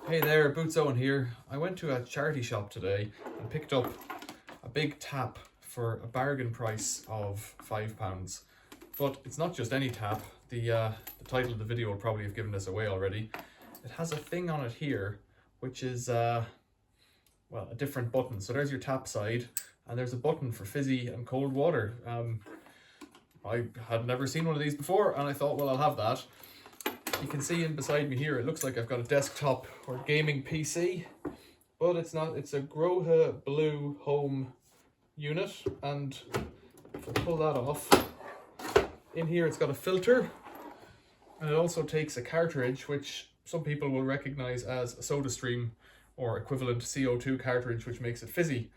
Hey there, Boots Owen here. I went to a charity shop today and picked up a big tap for a bargain price of £5. But it's not just any tap. The title of the video will probably have given this away already. It has a thing on it here, which is a different button. So there's your tap side, and there's a button for fizzy and cold water. I had never seen one of these before, and I thought, well, I'll have that. You can see in beside me here, it looks like I've got a desktop or gaming PC, but it's not. It's a Grohe Blue Home unit, and if I pull that off, in here it's got a filter, and it also takes a cartridge, which some people will recognize as a SodaStream or equivalent CO2 cartridge, which makes it fizzy.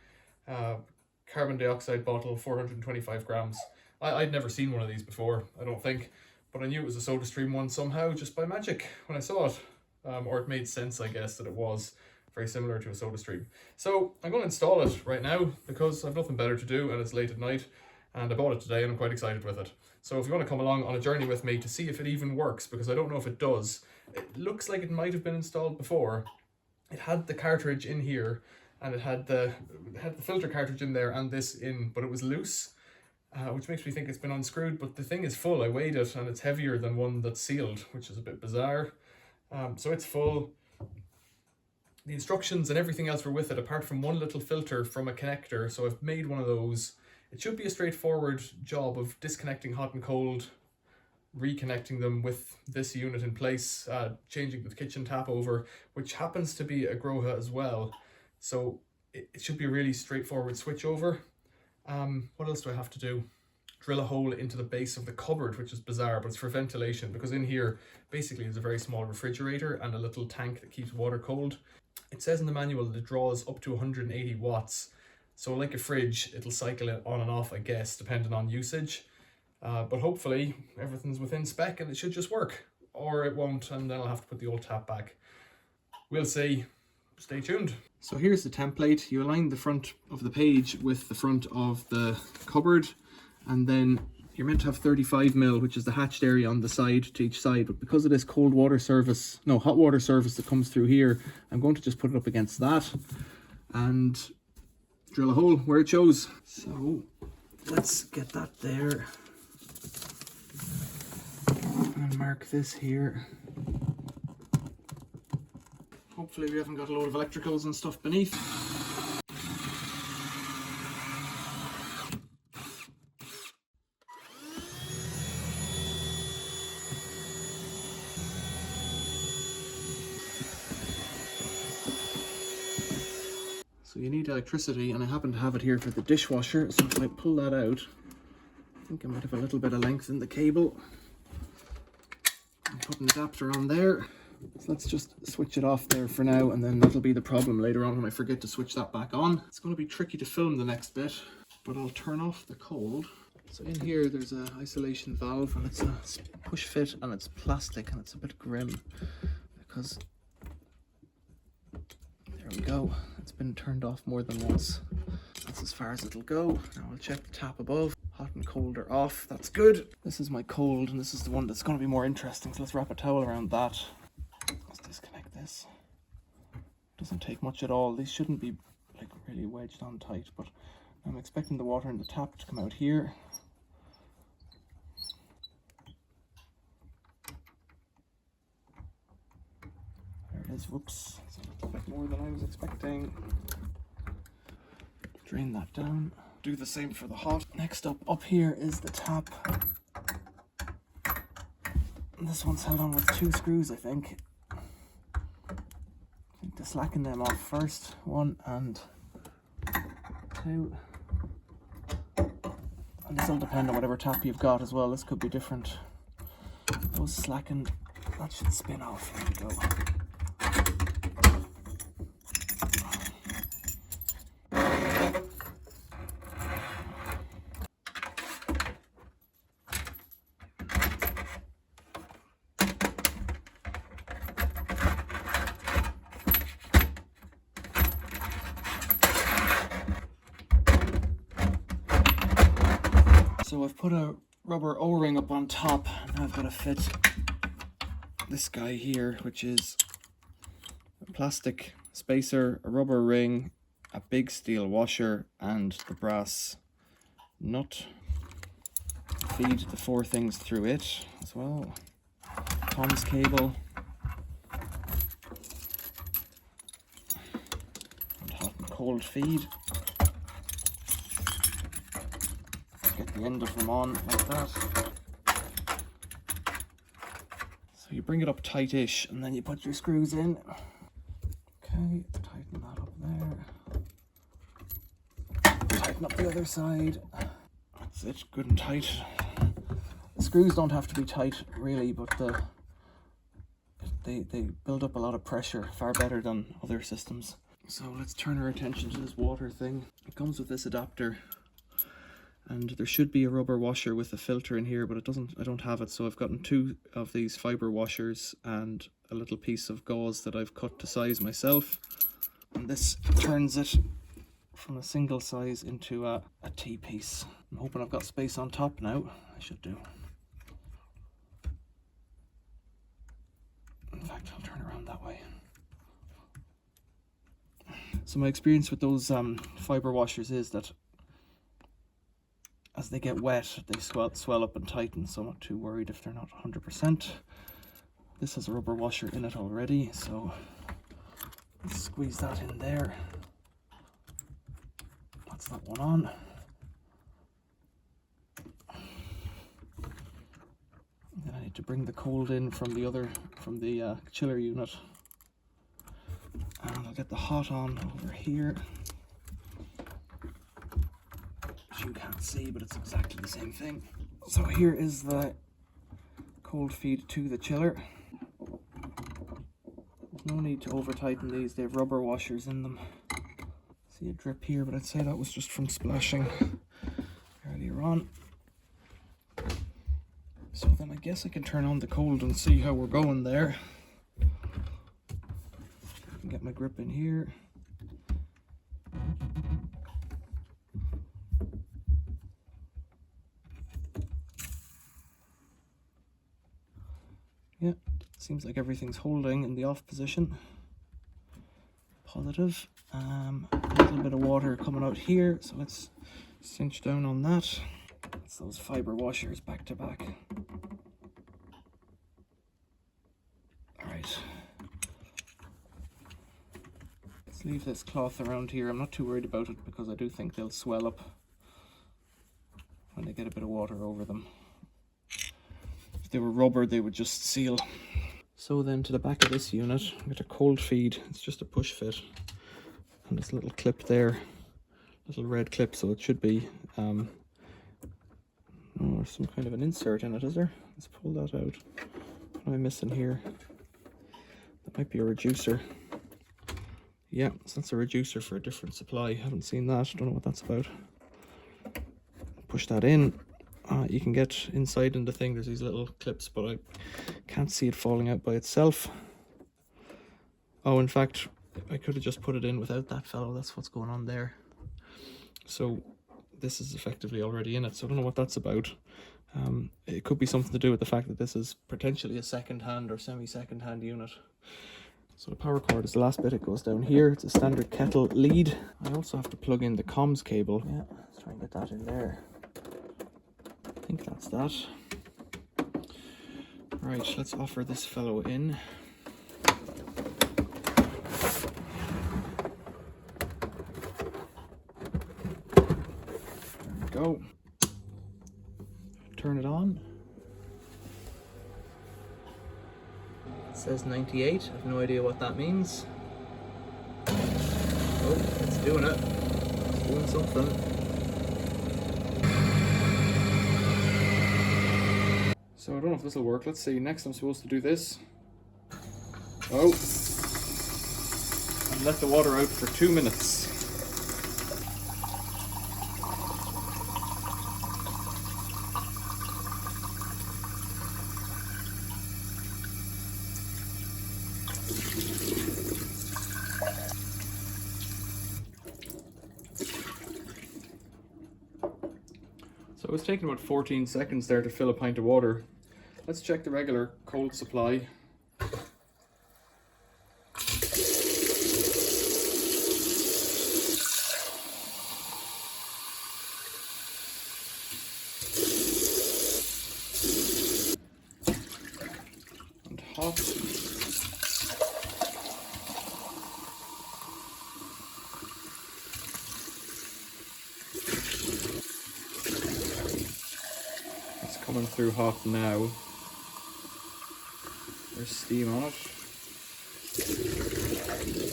Carbon dioxide bottle, 425 grams. I'd never seen one of these before, I don't think. But I knew it was a SodaStream one somehow, just by magic, when I saw it. Or it made sense, I guess, that it was very similar to a SodaStream. So I'm going to install it right now, because I've nothing better to do, and it's late at night. And I bought it today, and I'm quite excited with it. So if you want to come along on a journey with me to see if it even works, because I don't know if it does. It looks like it might have been installed before. It had the cartridge in here, and it had the filter cartridge in there, and this in, but it was loose. Which makes me think it's been unscrewed, but the thing is full. I weighed it and it's heavier than one that's sealed, which is a bit bizarre. So it's full. The instructions and everything else were with it, apart from one little filter from a connector. So I've made one of those. It should be a straightforward job of disconnecting hot and cold, reconnecting them with this unit in place, changing the kitchen tap over, which happens to be a Grohe as well. So it should be a really straightforward switch over. What else do I have to do? Drill a hole into the base of the cupboard, which is bizarre, but it's for ventilation, because in here basically is a very small refrigerator and a little tank that keeps water cold. It says in the manual that it draws up to 180 watts. So like a fridge, it'll cycle it on and off, I guess, depending on usage. But hopefully everything's within spec and it should just work. Or it won't, and then I'll have to put the old tap back. We'll see. Stay tuned. So here's the template. You align the front of the page with the front of the cupboard, and then you're meant to have 35mm, which is the hatched area on the side to each side. But because of this hot water service that comes through here, I'm going to just put it up against that and drill a hole where it shows. So let's get that there and mark this here. Hopefully we haven't got a load of electricals and stuff beneath. So you need electricity, and I happen to have it here for the dishwasher, so if I pull that out, I think I might have a little bit of length in the cable. I'm putting an adapter on there. So let's just switch it off there for now, and then that'll be the problem later on when I forget to switch that back on. It's going to be tricky to film the next bit, but I'll turn off the cold. So in here there's an isolation valve, and it's a push fit, and it's plastic, and it's a bit grim because there we go, it's been turned off more than once. That's as far as it'll go. Now I'll check the tap above. Hot and cold are off. That's good. This is my cold, and this is the one that's going to be more interesting, so let's wrap a towel around that. Let's disconnect this. Doesn't take much at all. These shouldn't be like really wedged on tight, but I'm expecting the water in the tap to come out here. There it is. Whoops, it's a little bit more than I was expecting. Drain that down. Do the same for the hot. Next up here is the tap. This one's held on with 2 screws, I think. To slacken them off first, 1 and 2, and this will depend on whatever tap you've got as well. This could be different. Those slackened, that should spin off. There we go. So I've put a rubber O-ring up on top. Now I've got to fit this guy here, which is plastic spacer, a rubber ring, a big steel washer, and the brass nut. Feed the 4 things through it as well. Comms cable. And hot and cold feed. Get the end of them on like that. So you bring it up tight-ish and then you put your screws in. Okay, tighten that up there. Tighten up the other side. That's it, good and tight. The screws don't have to be tight really, but they build up a lot of pressure, far better than other systems. So let's turn our attention to this water thing. It comes with this adapter, and there should be a rubber washer with a filter in here, but it doesn't. I don't have it, so I've gotten 2 of these fiber washers and a little piece of gauze that I've cut to size myself, and this turns it from a single size into a T-piece. I'm hoping I've got space on top now. I should do. In fact, I'll turn around that way. So my experience with those fiber washers is that as they get wet, they swell up and tighten, so I'm not too worried if they're not 100%. This has a rubber washer in it already, so let's squeeze that in there. That's that one on. And then I need to bring the cold in from the chiller unit. And I'll get the hot on over here. Which you can't see, but it's exactly the same thing. So here is the cold feed to the chiller. There's no need to over tighten these, they have rubber washers in them. See a drip here, but I'd say that was just from splashing earlier on. So then I guess I can turn on the cold and see how we're going there. I can get my grip in here. Yeah, seems like everything's holding in the off position. Positive. A little bit of water coming out here, so let's cinch down on that. It's those fiber washers back to back. Alright. Let's leave this cloth around here. I'm not too worried about it because I do think they'll swell up when they get a bit of water over them. If they were rubber, they would just seal. So then to the back of this unit, I get a cold feed. It's just a push fit. And this little clip there, little red clip, so it should be oh, there's some kind of an insert in it, is there? Let's pull that out. What am I missing here? That might be a reducer. Yeah, so that's a reducer for a different supply. Haven't seen that, don't know what that's about. Push that in. You can get inside in the thing, there's these little clips, but I can't see it falling out by itself. Oh, in fact, I could have just put it in without that fellow. That's what's going on there. So this is effectively already in it, so I don't know what that's about. It could be something to do with the fact that this is potentially a second-hand or semi-second-hand unit. So the power cord is the last bit. It goes down here. It's a standard kettle lead. I also have to plug in the comms cable. Yeah, let's try and get that in there. I think that's that. Right, let's offer this fellow in. There we go. Turn it on. It says 98. I have no idea what that means. Oh, it's doing it. It's doing something. So I don't know if this will work. Let's see. Next I'm supposed to do this. Oh. And let the water out for 2 minutes. So it's taken about 14 seconds there to fill a pint of water. Let's check the regular cold supply. coming through hot now. There's steam on it. You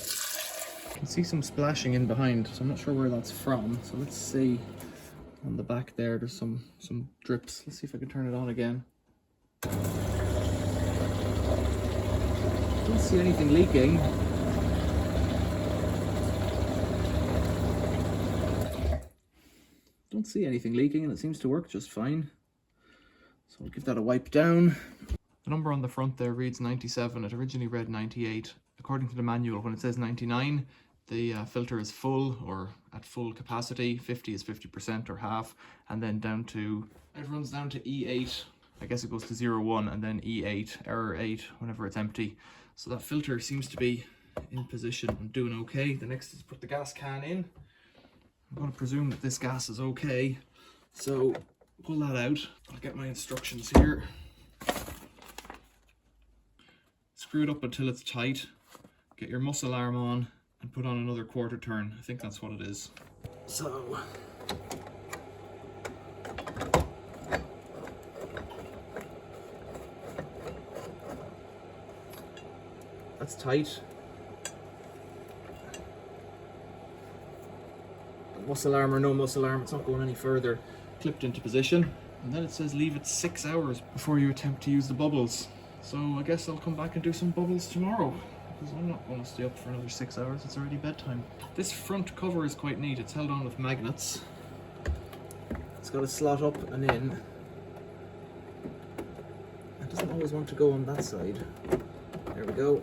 can see some splashing in behind, so I'm not sure where that's from. So let's see. On the back there's some drips. Let's see if I can turn it on again. Don't see anything leaking. Don't see anything leaking, and it seems to work just fine. So I'll give that a wipe down. The number on the front there reads 97. It originally read 98. According to the manual, when it says 99, the filter is full or at full capacity. 50 is 50% or half, and then it runs down to E8. I guess it goes to 0, 1, and then E8, error 8, whenever it's empty. So that filter seems to be in position and doing okay. The next is put the gas can in. I'm going to presume that this gas is okay. So pull that out. I'll get my instructions here. Screw it up until it's tight. Get your mussel arm on and put on another quarter turn. I think that's what it is. So that's tight. Muscle arm or no muscle arm, it's not going any further. Clipped into position, and then it says leave it 6 hours before you attempt to use the bubbles. So I guess I'll come back and do some bubbles tomorrow, because I'm not going to stay up for another 6 hours. It's already bedtime. This front cover is quite neat. It's held on with magnets. It's got a slot up and in. It doesn't always want to go on that side. There we go.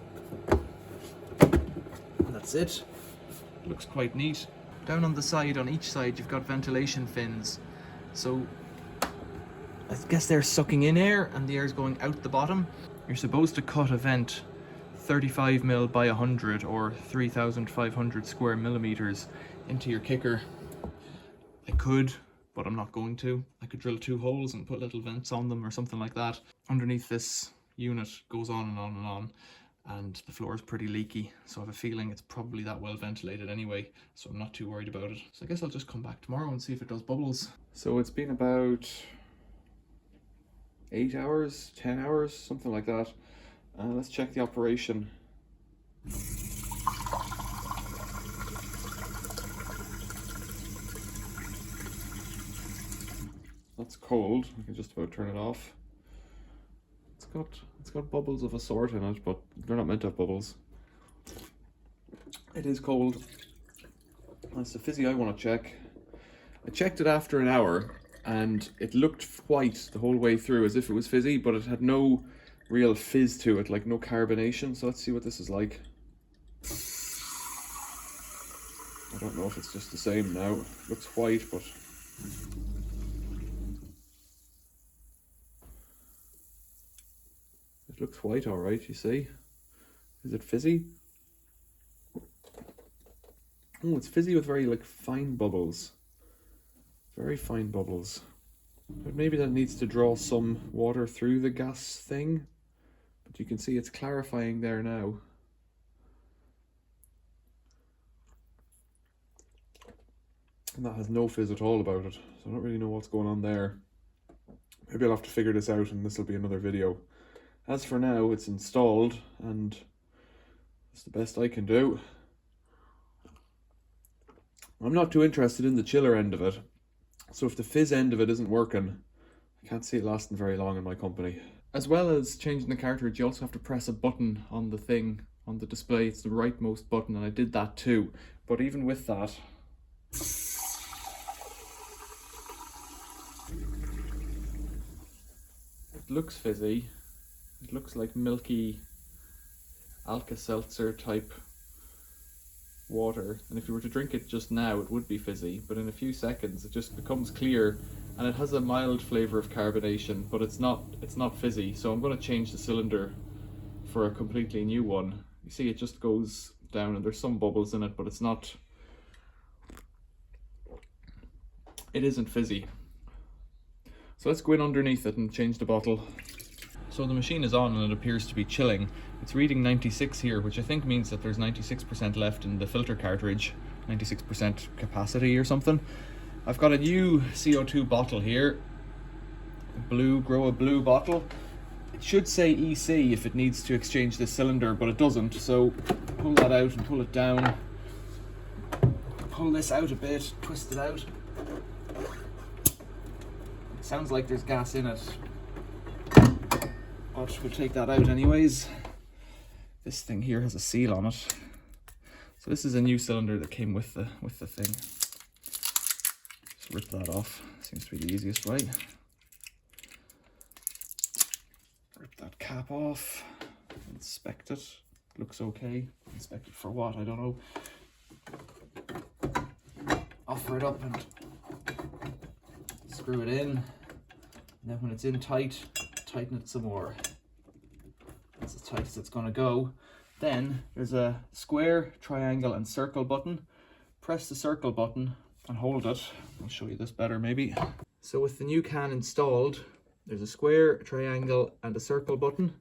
And that's it. Looks quite neat. Down on the side, on each side, you've got ventilation fins. So I guess they're sucking in air and the air's going out the bottom. You're supposed to cut a vent 35mm by 100 or 3,500 square millimeters into your kicker. I could, but I'm not going to. I could drill 2 holes and put little vents on them or something like that. Underneath this unit goes on and on and on, and the floor is pretty leaky, so I have a feeling it's probably that well ventilated anyway, so I'm not too worried about it. So I guess I'll just come back tomorrow and see if it does bubbles. So it's been about 8 hours, 10 hours, something like that. Let's check the operation. That's cold. I can just about turn it off. It's got bubbles of a sort in it, but they're not meant to have bubbles. It is cold. That's the fizzy I want to check. I checked it after an hour and it looked white the whole way through as if it was fizzy, but it had no real fizz to it, like no carbonation. So let's see what this is like. I don't know if it's just the same now. It looks white, but it looks white, all right, you see. Is it fizzy? Oh, it's fizzy with very, like, fine bubbles. Very fine bubbles. But maybe that needs to draw some water through the gas thing. But you can see it's clarifying there now. And that has no fizz at all about it. So I don't really know what's going on there. Maybe I'll have to figure this out and this will be another video. As for now, it's installed and it's the best I can do. I'm not too interested in the chiller end of it. So if the fizz end of it isn't working, I can't see it lasting very long in my company. As well as changing the cartridge, you also have to press a button on the thing, on the display. It's the rightmost button, and I did that too. But even with that, it looks fizzy. It looks like milky Alka-Seltzer type water, and if you were to drink it just now it would be fizzy, but in a few seconds it just becomes clear, and it has a mild flavour of carbonation, but it's not fizzy. So I'm going to change the cylinder for a completely new one. You see it just goes down and there's some bubbles in it, but it isn't fizzy. So let's go in underneath it and change the bottle. So the machine is on and it appears to be chilling. It's reading 96 here, which I think means that there's 96% left in the filter cartridge, 96% capacity or something. I've got a new CO2 bottle here, blue Grohe Blue bottle. It should say EC if it needs to exchange this cylinder, but it doesn't. So pull that out and pull it down. Pull this out a bit, twist it out. It sounds like there's gas in it, but we'll take that out anyways. This thing here has a seal on it. So this is a new cylinder that came with the thing. Just rip that off. Seems to be the easiest way. Rip that cap off. Inspect it. Looks okay. Inspect it for what? I don't know. Offer it up and screw it in. And then when it's in tight, tighten it some more. That's as tight as it's going to go. Then there's a square, triangle and circle button. Press the circle button and hold it. I'll show you this better maybe. So with the new can installed, there's a square, triangle and a circle button.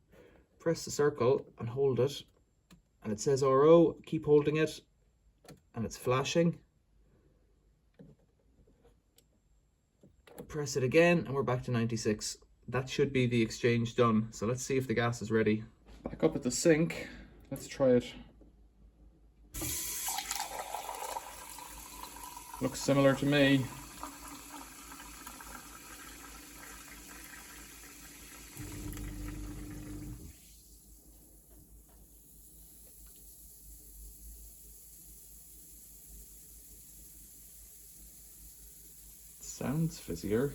Press the circle and hold it. And it says RO, keep holding it. And it's flashing. Press it again and we're back to 96. That should be the exchange done. So let's see if the gas is ready. Back up at the sink. Let's try it. Looks similar to me. Sounds fizzier.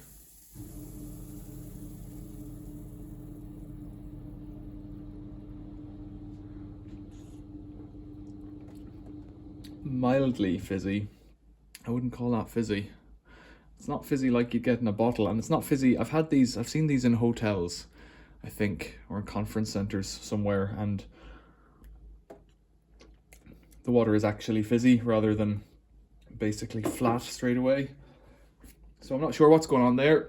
Mildly fizzy. I wouldn't call that fizzy. It's not fizzy like you'd get in a bottle, and it's not fizzy. I've seen these in hotels, I think, or in conference centers somewhere, and the water is actually fizzy rather than basically flat straight away. So I'm not sure what's going on there.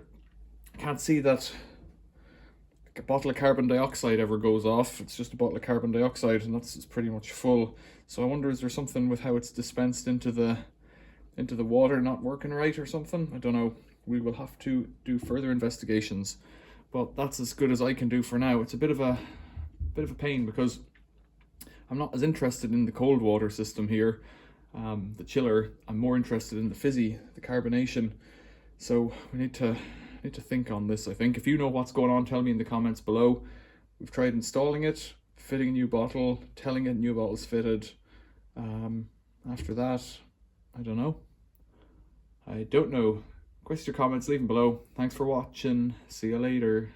Can't see that a bottle of carbon dioxide ever goes off. It's just a bottle of carbon dioxide and it's pretty much full. So I wonder, is there something with how it's dispensed into the water not working right or something? I don't know. We will have to do further investigations, but that's as good as I can do for now. It's a bit of a pain because I'm not as interested in the cold water system here, the chiller. I'm more interested in the fizzy, the carbonation. So we need to think on this, I think. If you know what's going on, tell me in the comments below. We've tried installing it, fitting a new bottle, telling it new bottle's fitted. After that, I don't know. Question your comments, leave them below. Thanks for watching. See you later.